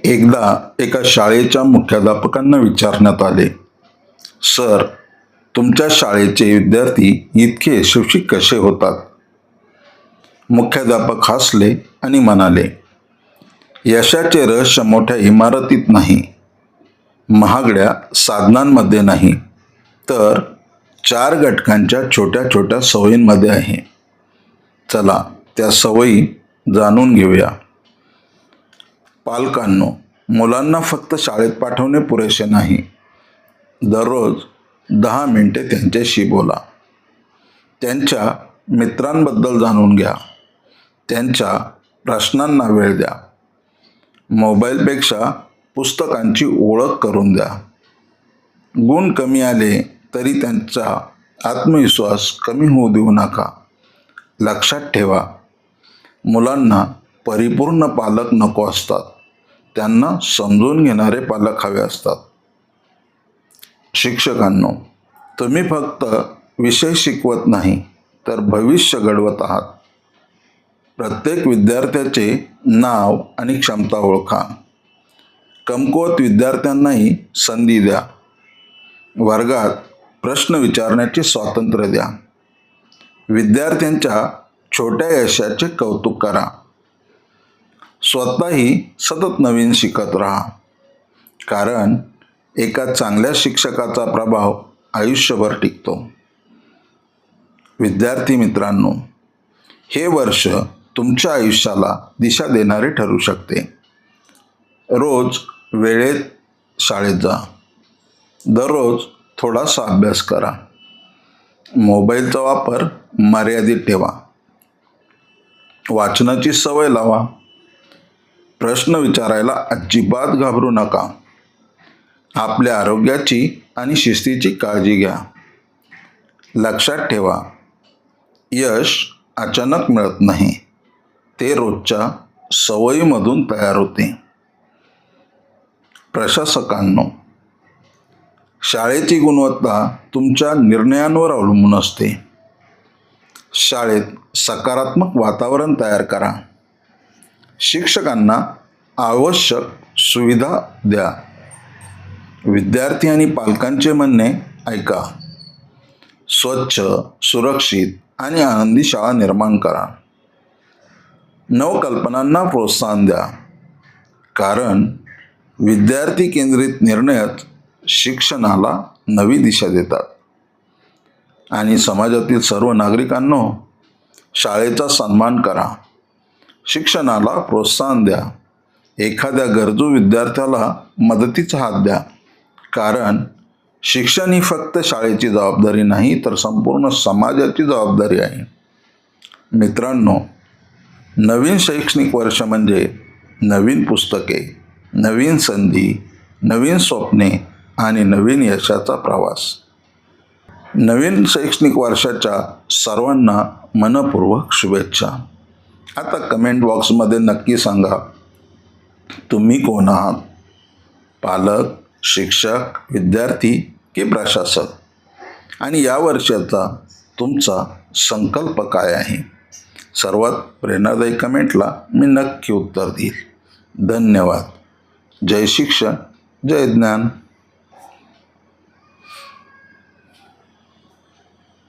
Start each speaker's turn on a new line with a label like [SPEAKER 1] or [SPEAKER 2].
[SPEAKER 1] एकदा एका शाळेच्या मुख्याध्यापकांना विचारण्यात आले, सर, तुमच्या शाळेचे विद्यार्थी इतके यशस्वी कसे होतात? मुख्याध्यापक हसले आणि म्हणाले, यशाचे रहस्य मोठ्या इमारतीत नाही, महागड्या साधनांमध्ये नाही, तर 4 घटकांच्या छोट्या छोट्या सवयींमध्ये आहे. चला त्या सवयी जाणून घेऊया. पालकांनो, मुलांना फक्त शाळेत पाठवणे पुरेसे नाही. दररोज 10 मिनिटे त्यांच्याशी बोला. त्यांच्या मित्रांबद्दल जाणून घ्या. त्यांच्या प्रश्नांना वेळ द्या. मोबाईलपेक्षा पुस्तकांची ओळख करून द्या. गुण कमी आले तरी त्यांचा आत्मविश्वास कमी होऊ देऊ नका. लक्षात ठेवा, मुलांना परिपूर्ण पालक नको असतात, त्यांना समजून घेणारे पालक हवे असतात. शिक्षकांनो, तुम्ही फक्त विषय शिकवत नाही तर भविष्य घडवत आहात. प्रत्येक विद्यार्थ्याचे नाव आणि क्षमता ओळखा. कमकुवत विद्यार्थ्यांनाही संधी द्या. वर्गात प्रश्न विचारण्याचे स्वातंत्र्य द्या. विद्यार्थ्यांच्या छोट्या यशाचे कौतुक करा. स्वतःही सतत नवीन शिकत राहा, कारण एका चांगल्या शिक्षकाचा प्रभाव आयुष्यभर टिकतो. विद्यार्थी मित्रांनो, हे वर्ष तुमच्या आयुष्याला दिशा देणारे ठरू शकते. रोज वेळेत शाळेत जा. दररोज थोडासा अभ्यास करा. मोबाईलचा वापर मर्यादित ठेवा. वाचनाची सवय लावा. प्रश्न विचारायला अजिबात घाबरू नका. आपल्या आरोग्याची आणि शिस्तीची काळजी घ्या. लक्षात ठेवा, यश अचानक मिळत नाही, ते रोजच्या सवयीमधून तयार होते. प्रशासकांनो, शाळेची गुणवत्ता तुमच्या निर्णयांवर अवलंबून असते. शाळेत सकारात्मक वातावरण तयार करा. शिक्षकांना आवश्यक सुविधा द्या. विद्यार्थी आणि पालकांचे म्हणणे ऐका. स्वच्छ, सुरक्षित आणि आनंदी शाळा निर्माण करा. नवकल्पनांना प्रोत्साहन द्या, कारण विद्यार्थी केंद्रित निर्णयच शिक्षणाला नवी दिशा देतात. आणि समाजातील सर्व नागरिकांनो, शाळेचा सन्मान करा. शिक्षणाला प्रोत्साहन द्या. एखाद्या गरजू विद्यार्थ्याला मदतीचा हात द्या, कारण शिक्षण ही फक्त शाळेची जबाबदारी नाही, तर संपूर्ण समाजाची जबाबदारी आहे. मित्रांनो, नवीन शैक्षणिक वर्ष म्हणजे नवीन पुस्तके, नवीन संधी, नवीन स्वप्ने आणि नवीन यशाचा प्रवास. नवीन शैक्षणिक वर्षाच्या सर्वांना मनपूर्वक शुभेच्छा. आता कमेंट बॉक्समध्ये नक्की सांगा, तुम्ही कोण आहात? पालक, शिक्षक, विद्यार्थी की प्रशासक? आणि या वर्षाचा तुमचा संकल्प काय आहे? सर्वात प्रेरणादायी कमेंटला मी नक्की उत्तर देईल. धन्यवाद. जय शिक्षण, जय ज्ञान.